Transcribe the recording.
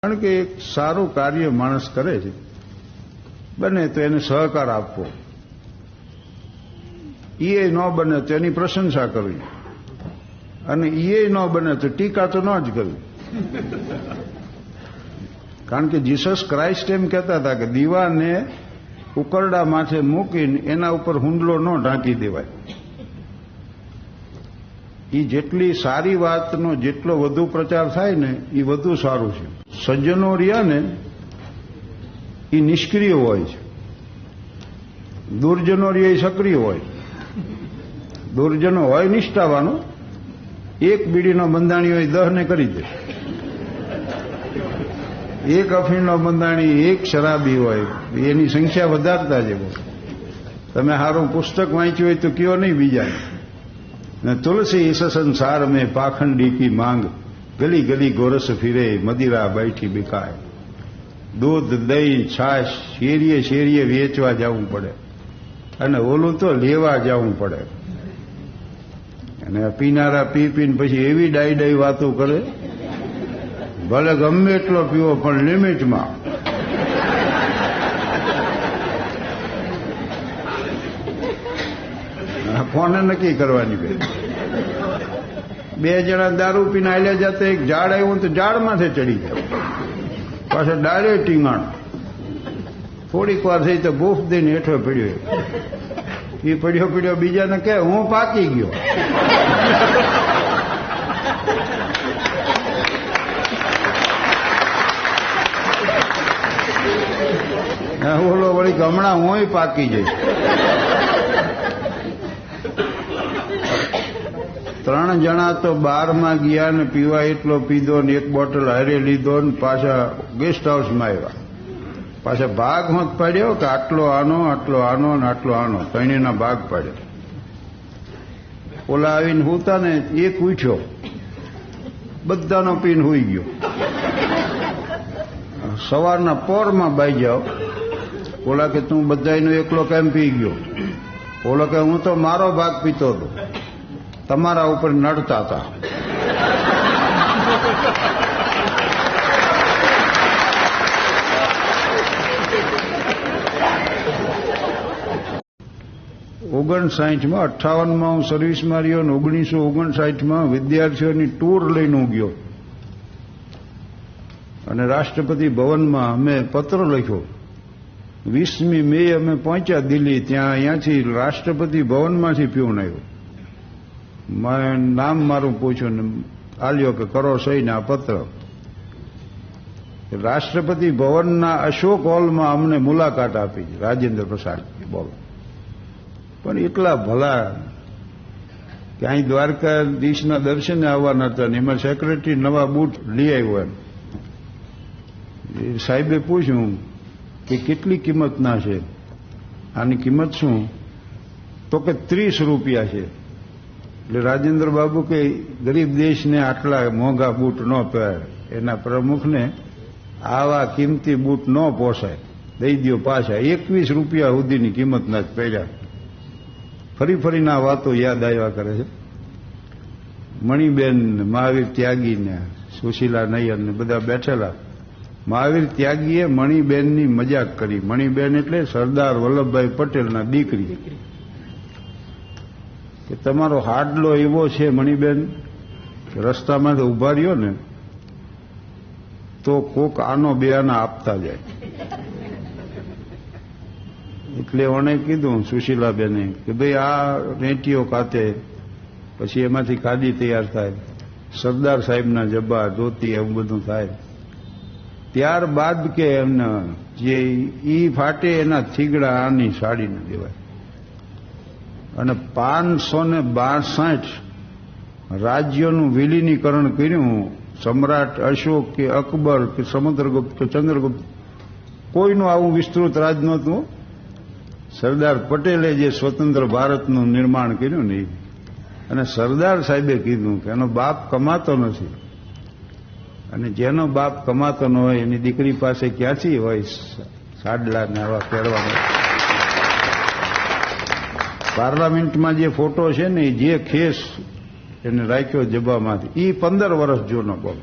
કારણ કે એક સારું કાર્ય માણસ કરે છે, બને તો એને સહકાર આપવો, એ ન બને તો એની પ્રશંસા કરવી, અને એ ન બને તો ટીકા તો ન જ કરવી. કારણ કે જીસસ ક્રાઇસ્ટ એમ કહેતા હતા કે દીવાને ઉકરડા માથે મૂકીને એના ઉપર હુંડલો ન ઢાંકી દેવાય. એ જેટલી સારી વાતનો જેટલો વધુ પ્રચાર થાય ને એ વધુ સારું છે. સજ્જનો રહ્યા ને એ નિષ્ક્રિય હોય છે, દુર્જનો રહ્યા એ સક્રિય હોય. દુર્જનો હોય નિષ્ઠાવાનો, એક બીડીનો બંધાણીઓ એ 10 ને કરી દે. એક અફીણનો બંધાણી, એક શરાબી હોય એની સંખ્યા વધારતા જેવો. તમે સારું પુસ્તક વાંચ્યું હોય તો કયો નહીં બીજાને. તુલસી ઇસ સંસાર મેં પાખંડી કી માંગ, ગલી ગલી ગોરસ ફિરે મદિરા બેઠી બિકાય. દૂધ દહીં છાશ શેરીએ શેરીએ વેચવા જવું પડે, અને ઓલું તો લેવા જવું પડે. અને પીનારા પી પીને પછી એવી ડાઈ ડાઈ વાતો કરે, ભલે ગમે એટલો પીવો પણ લિમિટમાં. કોને નક્કી કરવાની? બે જણા દારૂ પીને આલ્યા જતા, એક ઝાડ આવ્યું તો ઝાડમાંથી ચડી જાય, પાછા ડાયરેક્ટ ટીંગાણ. થોડીક વાર થઈ તો બૂફ દઈને હેઠો પડ્યો. એ પડ્યો પડ્યો બીજાને કહે હું પાકી ગયો. ઓલો વળી હમણાં હું પાકી જઈશ. 3 જણા તો બારમાં ગયા ને પીવા એટલો પીધો ને એક બોટલ હારે લીધો ને પાછા ગેસ્ટ હાઉસમાં આવ્યા. પાછા ભાગ હોત પાડ્યો કે આટલો આનો, આટલો આનો ને આટલો આનો, ત્રણેયના ભાગ પાડ્યો. ઓલા આવીને હુતા ને એક ઉઠ્યો, બધાનો પીને હુઈ ગયો. સવારના પોરમાં બાઈ જાઓ. ઓલા કે તું બધાનો એકલો કેમ પી ગયો? ઓલો કે હું તો મારો ભાગ પીતો હતો, તમારા ઉપર નડતા હતા. ઓગણસાઠમાં 58માં હું સર્વિસમાં રહ્યો ને 1959માં વિદ્યાર્થીઓની ટૂર લઈને હું ગયો. અને રાષ્ટ્રપતિ ભવનમાં અમે પત્ર લખ્યો. 20મી મે અમે પહોંચ્યા દિલ્હી. ત્યાં અહીંયાથી રાષ્ટ્રપતિ ભવનમાંથી પ્યુન આવ્યો. મેં નામ મારું પૂછ્યું ને આલ્યો કે કરો સહી ને આ પત્ર. રાષ્ટ્રપતિ ભવનના અશોક હોલમાં અમને મુલાકાત આપી રાજેન્દ્ર પ્રસાદ. બોલો, પણ એટલા ભલા કે અહીં દ્વારકાધીશના દર્શને આવવાના હતા ને એમાં સેક્રેટરી નવા બૂટ લઈ આવ્યો. એમ સાહેબે પૂછ્યું કે કેટલી કિંમતના છે? આની કિંમત શું? તો કે 30 રૂપિયા છે. એટલે રાજેન્દ્ર બાબુ કે ગરીબ દેશને આટલા મોંઘા બૂટ ન પહેરાય, એના પ્રમુખને આવા કિંમતી બૂટ ન પોસાય, દઈ દો પાછા. 21 રૂપિયા સુધીની કિંમતના જ પહેર્યા. ફરી ફરીને આ વાતો યાદ આવ્યા કરે છે. મણિબેન, મહાવીર ત્યાગીને, સુશીલા નૈયર ને બધા બેઠેલા. મહાવીર ત્યાગીએ મણિબેનની મજાક કરી. મણિબેન એટલે સરદાર વલ્લભભાઈ પટેલના દીકરી. કે તમારો હાડલો એવો છે મણિબેન, રસ્તામાં ઉભા રહ્યો ને તો કોક આનો બે આના આપતા જાય. એટલે ઓને કીધું સુશીલાબેને કે ભાઈ આ રેટીઓ કાતે, પછી એમાંથી કાદી તૈયાર થાય, સરદાર સાહેબના જબ્બા ધોતી એવું બધું થાય. ત્યારબાદ કે એમને જે ઈ ફાટે એના થીગડા આની સાડીને દેવાય. અને 562 રાજ્યોનું વિલીનીકરણ કર્યું. સમ્રાટ અશોક કે અકબર કે સમુદ્રગુપ્ત કે ચંદ્રગુપ્ત, કોઈનું આવું વિસ્તૃત રાજ નહોતું. સરદાર પટેલે જે સ્વતંત્ર ભારતનું નિર્માણ કર્યું ને, અને સરદાર સાહેબે કીધું કે એનો બાપ કમાતો નથી, અને જેનો બાપ કમાતો ન હોય એની દીકરી પાસે ક્યાંથી હોય સાડલા ને આવા પહેરવાના. પાર્લામેન્ટમાં જે ફોટો છે ને, જે ખેસ એને રાખ્યો જબામાંથી, એ 15 વર્ષ જૂનો. બોલો,